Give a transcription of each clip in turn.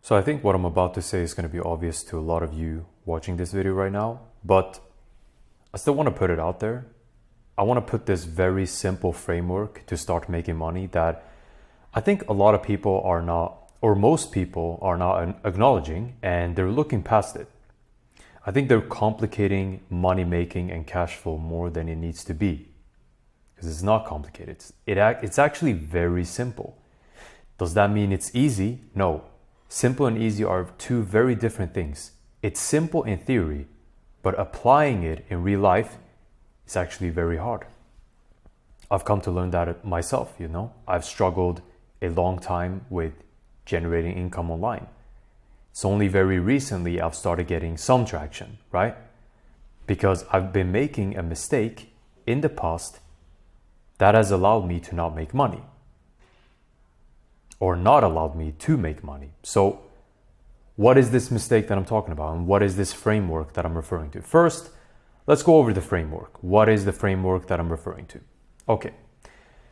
So I think what I'm about to say is going to be obvious to a lot of you watching this video right now, but I still want to put it out there. I want to put this very simple framework to start making money that I think a lot of people are not, or most people are not acknowledging, and they're looking past it. I think they're complicating money making and cash flow more than it needs to be, because it's not complicated. It's actually very simple. Does that mean it's easy? No. Simple and easy are two very different things. It's simple in theory, but applying it in real life is actually very hard. I've come to learn that myself, I've struggled a long time with generating income online. It's only very recently I've started getting some traction, right? Because I've been making a mistake in the past that has allowed me to not make money, or not allowed me to make money. So what is this mistake that I'm talking about, and what is this framework that I'm referring to? First, let's go over the framework. What is the framework that I'm referring to? Okay,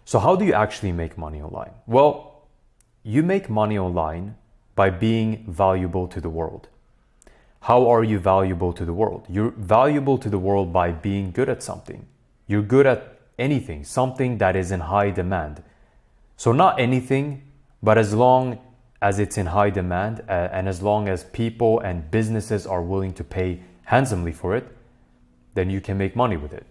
so how do you actually make money online? Well, you make money online by being valuable to the world. How are you valuable to the world? You're valuable to the world by being good at something. You're good at anything, something that is in high demand. So not anything, but as long as it's in high demand and as long as people and businesses are willing to pay handsomely for it, then you can make money with it.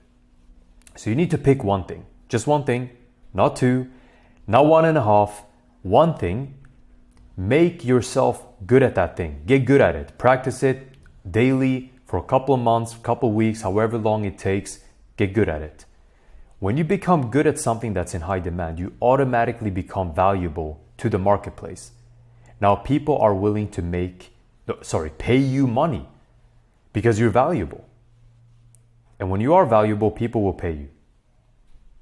So you need to pick one thing, just one thing, not two, not one and a half, one thing. Make yourself good at that thing. Get good at it. Practice it daily for a couple of months, couple of weeks, however long it takes. Get good at it. When you become good at something that's in high demand, you automatically become valuable to the marketplace. Now people are willing to pay you money because you're valuable. And when you are valuable, people will pay you.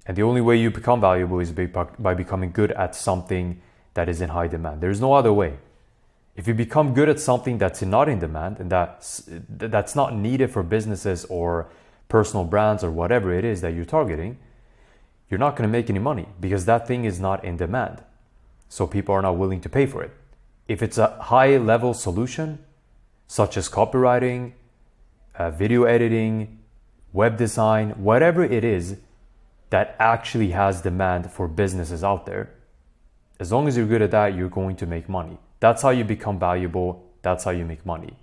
And the only way you become valuable is by becoming good at something that is in high demand. There's no other way. If you become good at something that's not in demand and that's not needed for businesses or personal brands or whatever it is that you're targeting, you're not going to make any money because that thing is not in demand. So people are not willing to pay for it. If it's a high level solution, such as copywriting, video editing, web design, whatever it is that actually has demand for businesses out there, as long as you're good at that, you're going to make money. That's how you become valuable. That's how you make money.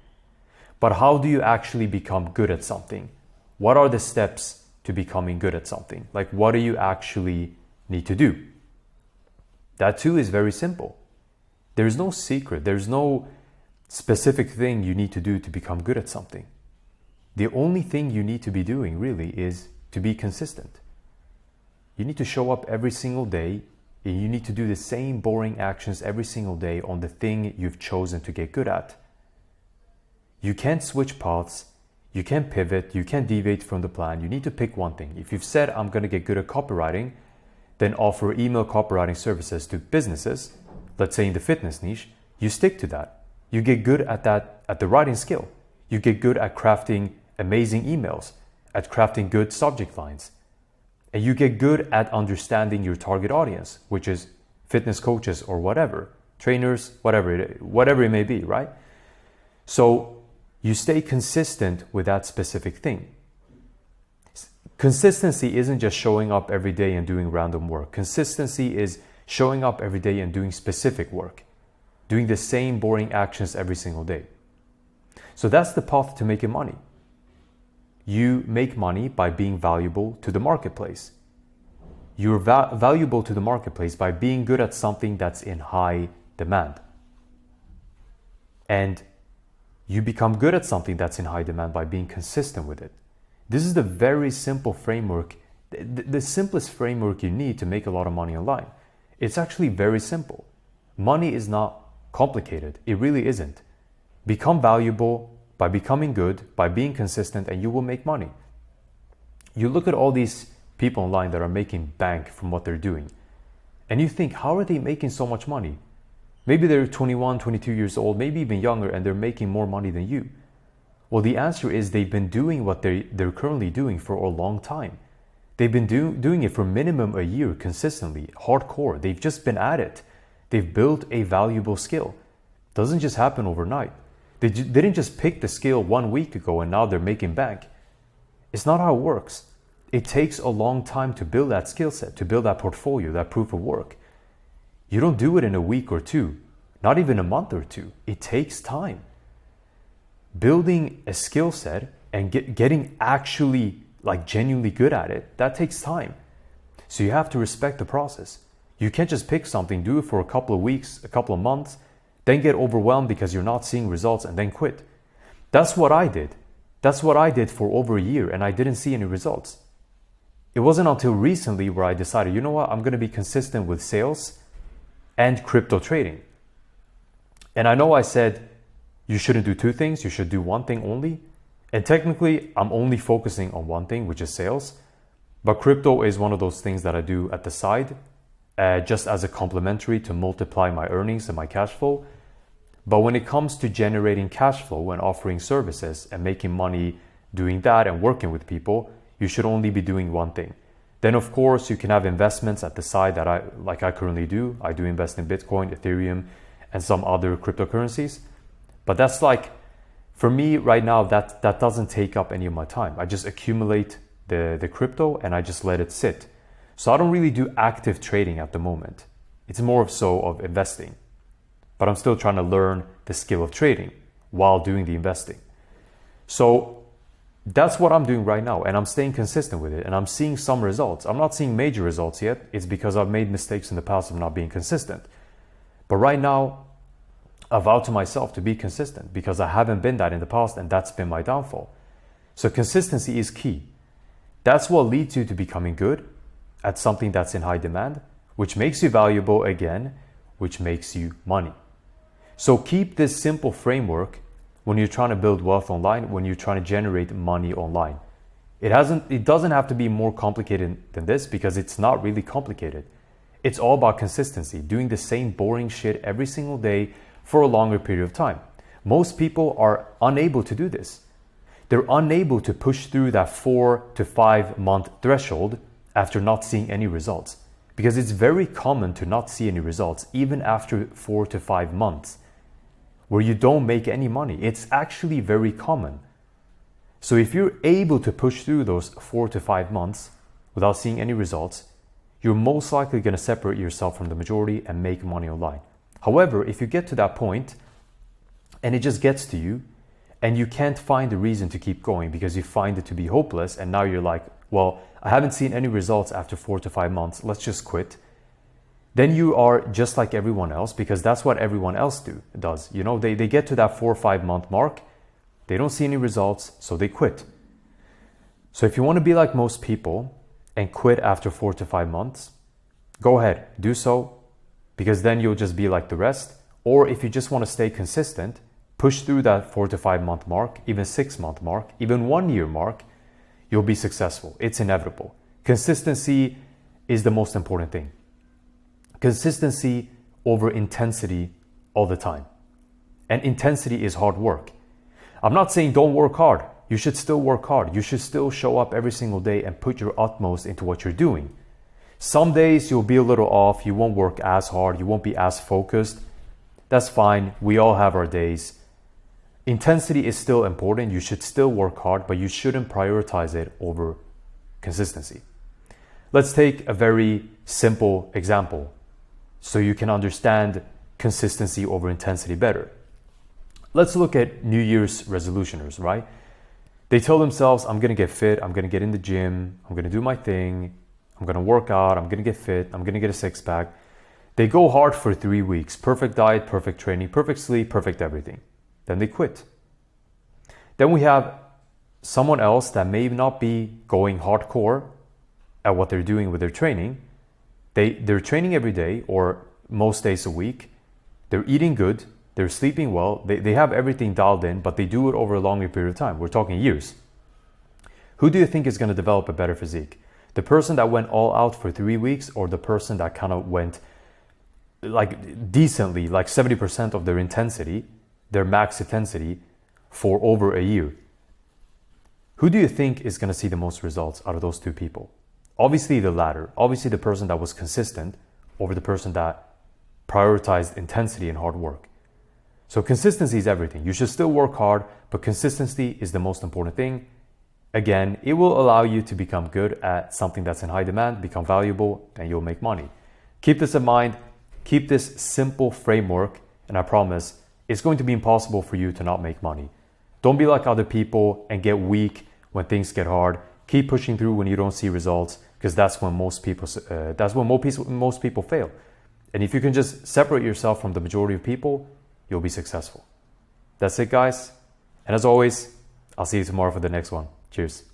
But how do you actually become good at something? What are the steps to becoming good at something? Like, what do you actually need to do? That too is very simple. There's no secret. There's no specific thing you need to do to become good at something. The only thing you need to be doing really is to be consistent. You need to show up every single day, and you need to do the same boring actions every single day on the thing you've chosen to get good at. You can't switch paths. You can't pivot. You can't deviate from the plan. You need to pick one thing. If you've said, I'm going to get good at copywriting, then offer email copywriting services to businesses, let's say in the fitness niche, you stick to that. You get good at that, at the writing skill. You get good at crafting amazing emails, at crafting good subject lines. And you get good at understanding your target audience, which is fitness coaches or whatever, trainers, whatever it may be, right? So you stay consistent with that specific thing. Consistency isn't just showing up every day and doing random work. Consistency is showing up every day and doing specific work, doing the same boring actions every single day. So that's the path to making money. You make money by being valuable to the marketplace. You're valuable to the marketplace by being good at something that's in high demand. And you become good at something that's in high demand by being consistent with it. This is the very simple framework, the simplest framework you need to make a lot of money online. It's actually very simple. Money is not complicated. It really isn't. Become valuable by becoming good, by being consistent, and you will make money. You look at all these people online that are making bank from what they're doing, and you think, how are they making so much money? Maybe they're 21, 22 years old, maybe even younger, and they're making more money than you. Well, the answer is they've been doing what they're currently doing for a long time. They've been doing it for minimum a year consistently, hardcore. They've just been at it. They've built a valuable skill. doesn't just happen overnight. They didn't just pick the skill 1 week ago and now they're making bank. It's not how it works. It takes a long time to build that skill set, to build that portfolio, that proof of work. You don't do it in a week or two, not even a month or two. It takes time. Building a skill set and getting actually like genuinely good at it, that takes time. So you have to respect the process. You can't just pick something, do it for a couple of weeks, a couple of months, then get overwhelmed because you're not seeing results and then quit. That's what I did. That's what I did for over a year and I didn't see any results. It wasn't until recently where I decided, you know what, I'm going to be consistent with sales and crypto trading. And I know I said you shouldn't do two things, you should do one thing only. And technically, I'm only focusing on one thing, which is sales. But crypto is one of those things that I do at the side, just as a complementary to multiply my earnings and my cash flow. But when it comes to generating cash flow and offering services and making money doing that and working with people, you should only be doing one thing. Then of course you can have investments at the side that I currently do. I do invest in Bitcoin, Ethereum, and some other cryptocurrencies. But that's like, for me right now, that doesn't take up any of my time. I just accumulate the crypto and I just let it sit. So I don't really do active trading at the moment. It's more so of investing. But I'm still trying to learn the skill of trading while doing the investing. So that's what I'm doing right now, and I'm staying consistent with it, and I'm seeing some results. I'm not seeing major results yet. It's because I've made mistakes in the past of not being consistent. But right now, I vow to myself to be consistent because I haven't been that in the past, and that's been my downfall. So consistency is key. That's what leads you to becoming good at something that's in high demand, which makes you valuable again, which makes you money. So keep this simple framework when you're trying to build wealth online, when you're trying to generate money online. It doesn't have to be more complicated than this because it's not really complicated. It's all about consistency, doing the same boring shit every single day for a longer period of time. Most people are unable to do this. They're unable to push through that 4 to 5 month threshold after not seeing any results. Because it's very common to not see any results even after 4 to 5 months where you don't make any money. It's actually very common. So if you're able to push through those 4 to 5 months without seeing any results, you're most likely going to separate yourself from the majority and make money online. However, if you get to that point and it just gets to you and you can't find a reason to keep going because you find it to be hopeless and now you're like, well, I haven't seen any results after 4 to 5 months, let's just quit. Then you are just like everyone else because that's what everyone else does. You know, they get to that 4 or 5 month mark, they don't see any results, so they quit. So if you want to be like most people and quit after 4 to 5 months, go ahead, do so, because then you'll just be like the rest. Or if you just want to stay consistent, push through that 4 to 5 month mark, even 6 month mark, even 1 year mark, you'll be successful. It's inevitable. Consistency is the most important thing. Consistency over intensity all the time. And intensity is hard work. I'm not saying don't work hard. You should still work hard. You should still show up every single day and put your utmost into what you're doing. Some days you'll be a little off. You won't work as hard. You won't be as focused. That's fine. We all have our days. Intensity is still important. You should still work hard, but you shouldn't prioritize it over consistency. Let's take a very simple example so you can understand consistency over intensity better. Let's look at New Year's resolutioners, right? They tell themselves, I'm going to get fit, I'm going to get in the gym, I'm going to do my thing, I'm going to work out, I'm going to get fit, I'm going to get a six-pack. They go hard for 3 weeks, perfect diet, perfect training, perfect sleep, perfect everything. Then they quit. Then we have someone else that may not be going hardcore at what they're doing with their training. They're training every day or most days a week. They're eating good. They're sleeping well. They have everything dialed in, but they do it over a longer period of time. We're talking years. Who do you think is going to develop a better physique? The person that went all out for 3 weeks or the person that kind of went like decently, like 70% of their intensity, their max intensity for over a year? Who do you think is going to see the most results out of those two people? Obviously the latter. Obviously the person that was consistent over the person that prioritized intensity and hard work. So consistency is everything. You should still work hard, but consistency is the most important thing. Again, it will allow you to become good at something that's in high demand, become valuable, and you'll make money. Keep this in mind. Keep this simple framework, and I promise it's going to be impossible for you to not make money. Don't be like other people and get weak when things get hard. Keep pushing through when you don't see results, because that's when most people fail. And if you can just separate yourself from the majority of people, you'll be successful. That's it, guys. And as always, I'll see you tomorrow for the next one. Cheers.